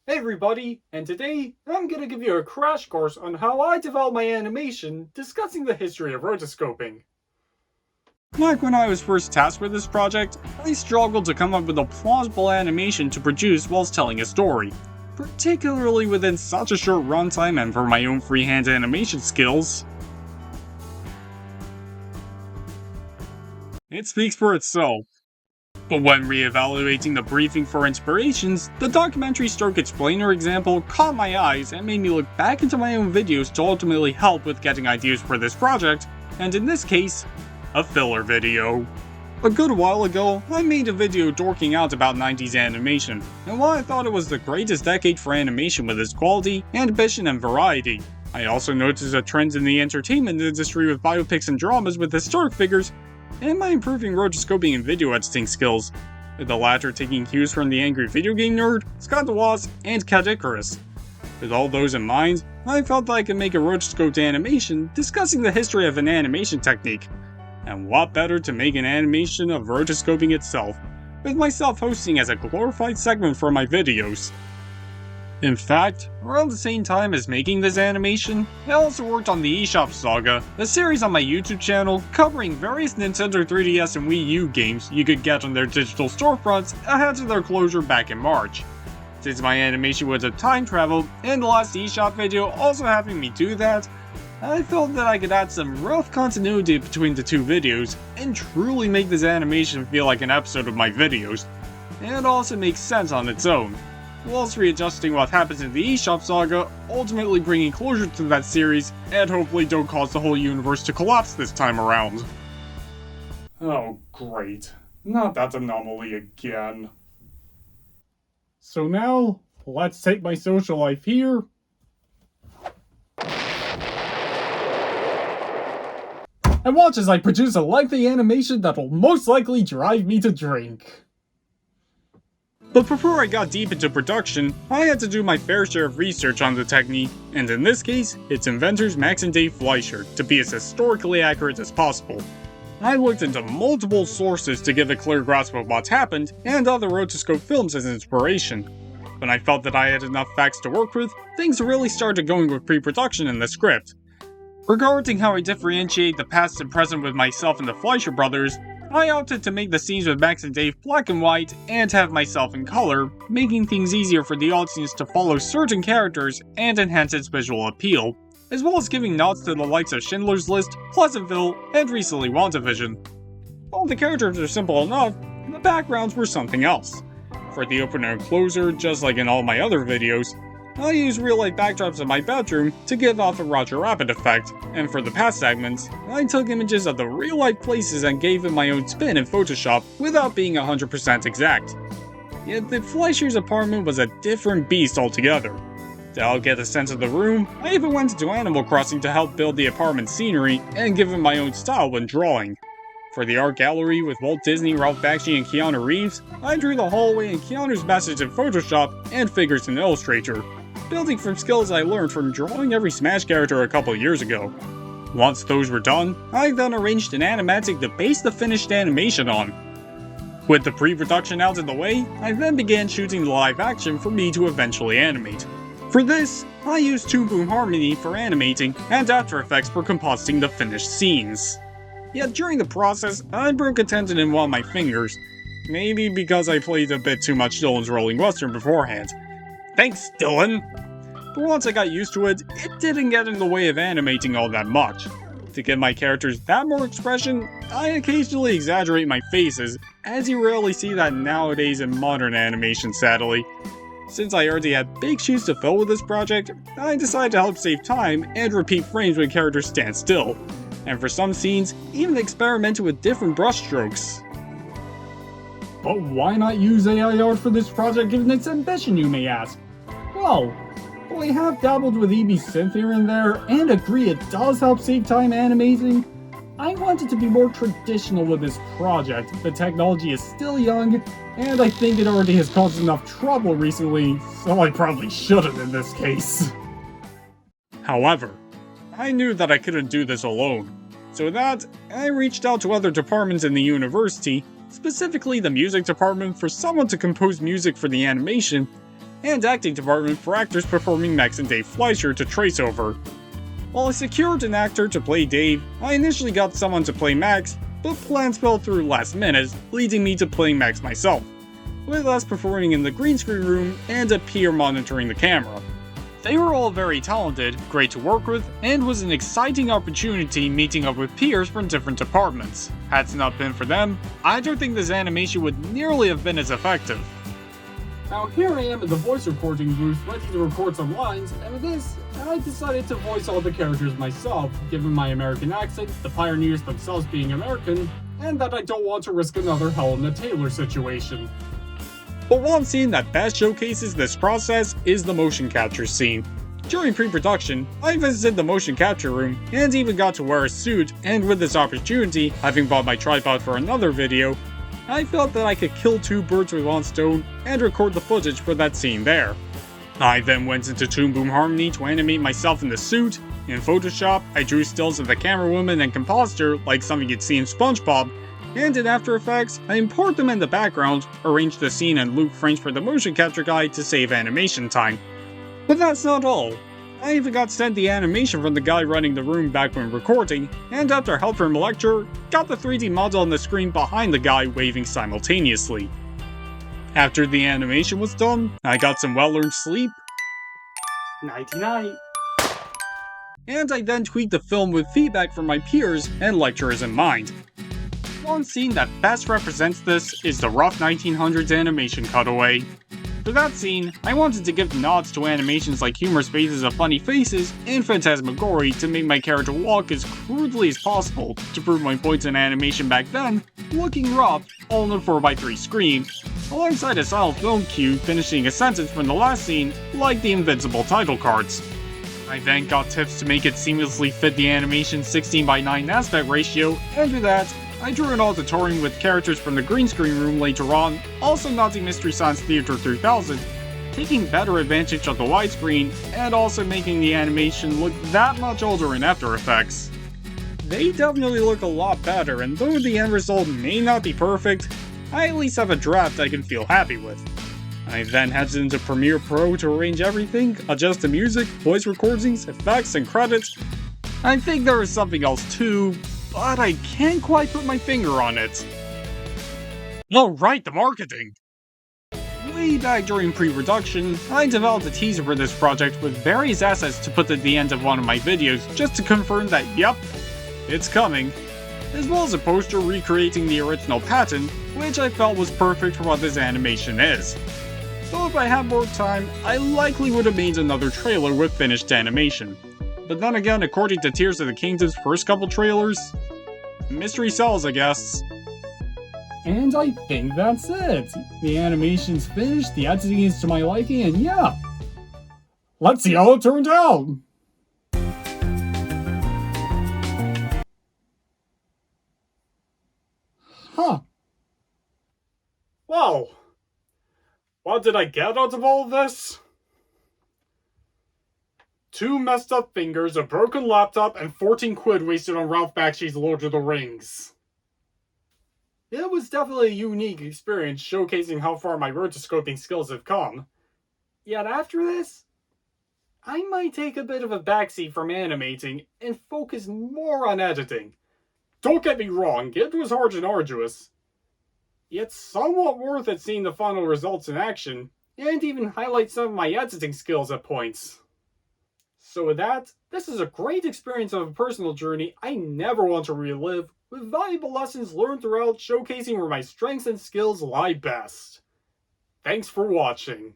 Hey everybody, and today I'm going to give you a crash course on how I develop my animation discussing the history of rotoscoping. Like when I was first tasked with this project, I struggled to come up with a plausible animation to produce whilst telling a story, particularly within such a short runtime and for my own freehand animation skills. It speaks for itself. But when re-evaluating the briefing for inspirations, the documentary stroke explainer example caught my eyes and made me look back into my own videos to ultimately help with getting ideas for this project, and in this case, a filler video. A good while ago, I made a video dorking out about 90s animation, and while I thought it was the greatest decade for animation with its quality, ambition, and variety, I also noticed a trend in the entertainment industry with biopics and dramas with historic figures and my improving rotoscoping and video editing skills, with the latter taking cues from the angry video game nerd, Scott DeWaz, and Cat Icarus. With all those in mind, I felt that I could make a rotoscoped animation discussing the history of an animation technique. And what better to make an animation of rotoscoping itself, with myself hosting as a glorified segment for my videos. In fact, around the same time as making this animation, I also worked on the eShop Saga, a series on my YouTube channel covering various Nintendo 3DS and Wii U games you could get on their digital storefronts ahead of their closure back in March. Since my animation was a time travel, and the last eShop video also having me do that, I felt that I could add some rough continuity between the two videos and truly make this animation feel like an episode of my videos, and also make sense on its own, whilst readjusting what happens in the eShop Saga, ultimately bringing closure to that series, and hopefully don't cause the whole universe to collapse this time around. Oh great, not that anomaly again. So now, let's take my social life here. And watch as I produce a lengthy animation that'll most likely drive me to drink. But before I got deep into production, I had to do my fair share of research on the technique, and in this case, its inventors Max and Dave Fleischer, to be as historically accurate as possible. I looked into multiple sources to give a clear grasp of what's happened, and other rotoscope films as inspiration. When I felt that I had enough facts to work with, things really started going with pre-production in the script. Regarding how I differentiate the past and present with myself and the Fleischer brothers, I opted to make the scenes with Max and Dave black and white and have myself in color, making things easier for the audience to follow certain characters and enhance its visual appeal, as well as giving nods to the likes of Schindler's List, Pleasantville, and recently WandaVision. While the characters are simple enough, the backgrounds were something else. For the opener and closer, just like in all my other videos, I use real-life backdrops in my bedroom to give off a Roger Rabbit effect, and for the past segments, I took images of the real-life places and gave them my own spin in Photoshop without being 100% exact. Yet the Fleischer's apartment was a different beast altogether. To help get a sense of the room, I even went into Animal Crossing to help build the apartment scenery and give it my own style when drawing. For the art gallery with Walt Disney, Ralph Bakshi, and Keanu Reeves, I drew the hallway and Keanu's message in Photoshop and figures in Illustrator, building from skills I learned from drawing every Smash character a couple years ago. Once those were done, I then arranged an animatic to base the finished animation on. With the pre-production out of the way, I then began shooting the live action for me to eventually animate. For this, I used Toon Boom Harmony for animating and After Effects for compositing the finished scenes. Yet during the process, I broke a tendon in one of my fingers, maybe because I played a bit too much Dylan's Rolling Western beforehand. Thanks, Dylan! But once I got used to it, it didn't get in the way of animating all that much. To give my characters that more expression, I occasionally exaggerate my faces, as you rarely see that nowadays in modern animation, sadly. Since I already had big shoes to fill with this project, I decided to help save time and repeat frames when characters stand still, and for some scenes, even experimented with different brushstrokes. But why not use AI art for this project given its ambition, you may ask? Well, I have dabbled with EB Synth here and there, and agree it does help save time animating. I wanted to be more traditional with this project. The technology is still young, and I think it already has caused enough trouble recently, so I probably shouldn't in this case. However, I knew that I couldn't do this alone. So with that, I reached out to other departments in the university, specifically the music department, for someone to compose music for the animation, and acting department for actors performing Max and Dave Fleischer to trace over. While I secured an actor to play Dave, I initially got someone to play Max, but plans fell through last minute, leading me to playing Max myself, with us performing in the green screen room and a peer monitoring the camera. They were all very talented, great to work with, and was an exciting opportunity meeting up with peers from different departments. Had it not been for them, I don't think this animation would nearly have been as effective. Now here I am in the voice recording booth ready to record some lines, and with this, I decided to voice all the characters myself, given my American accent, the pioneers themselves being American, and that I don't want to risk another Helena Taylor situation. But one scene that best showcases this process is the motion capture scene. During pre-production, I visited the motion capture room, and even got to wear a suit, and with this opportunity, having bought my tripod for another video, I felt that I could kill two birds with one stone and record the footage for that scene there. I then went into Toon Boom Harmony to animate myself in the suit. In Photoshop, I drew stills of the camera woman and compositor like something you'd see in SpongeBob, and in After Effects, I import them in the background, arrange the scene and loop frames for the motion capture guy to save animation time. But that's not all. I even got sent the animation from the guy running the room back when recording, and after help from a lecturer, got the 3D model on the screen behind the guy waving simultaneously. After the animation was done, I got some well-earned sleep. Nighty-night. And I then tweaked the film with feedback from my peers and lecturers in mind. One scene that best represents this is the rough 1900s animation cutaway. For that scene, I wanted to give nods to animations like humorous faces of funny faces and Phantasmagoria to make my character walk as crudely as possible to prove my points in animation back then, looking rough, all on a 4x3 screen, alongside a silent film cue finishing a sentence from the last scene, like the Invincible title cards. I then got tips to make it seamlessly fit the animation's 16:9 aspect ratio, and with that, I drew an auditorium with characters from the green screen room later on, also nodding Mystery Science Theater 3000, taking better advantage of the widescreen, and also making the animation look that much older in After Effects. They definitely look a lot better, and though the end result may not be perfect, I at least have a draft I can feel happy with. I then headed into Premiere Pro to arrange everything, adjust the music, voice recordings, effects, and credits. I think there is something else too, but I can't quite put my finger on it. Oh right, the marketing! Way back during pre-production, I developed a teaser for this project with various assets to put at the end of one of my videos just to confirm that yep, it's coming, as well as a poster recreating the original pattern, which I felt was perfect for what this animation is. Though if I had more time, I likely would have made another trailer with finished animation. But then again, according to Tears of the Kingdom's first couple trailers, mystery sells, I guess. And I think that's it. The animation's finished, the editing is to my liking, and yeah. Let's see how it turned out! Huh. Well, what did I get out of all of this? 2 messed up fingers, a broken laptop, and 14 quid wasted on Ralph Bakshi's Lord of the Rings. It was definitely a unique experience showcasing how far my rotoscoping skills have come. Yet after this, I might take a bit of a backseat from animating and focus more on editing. Don't get me wrong, it was hard and arduous. Yet somewhat worth it seeing the final results in action, and even highlight some of my editing skills at points. So with that, this is a great experience of a personal journey I never want to relive, with valuable lessons learned throughout showcasing where my strengths and skills lie best. Thanks for watching.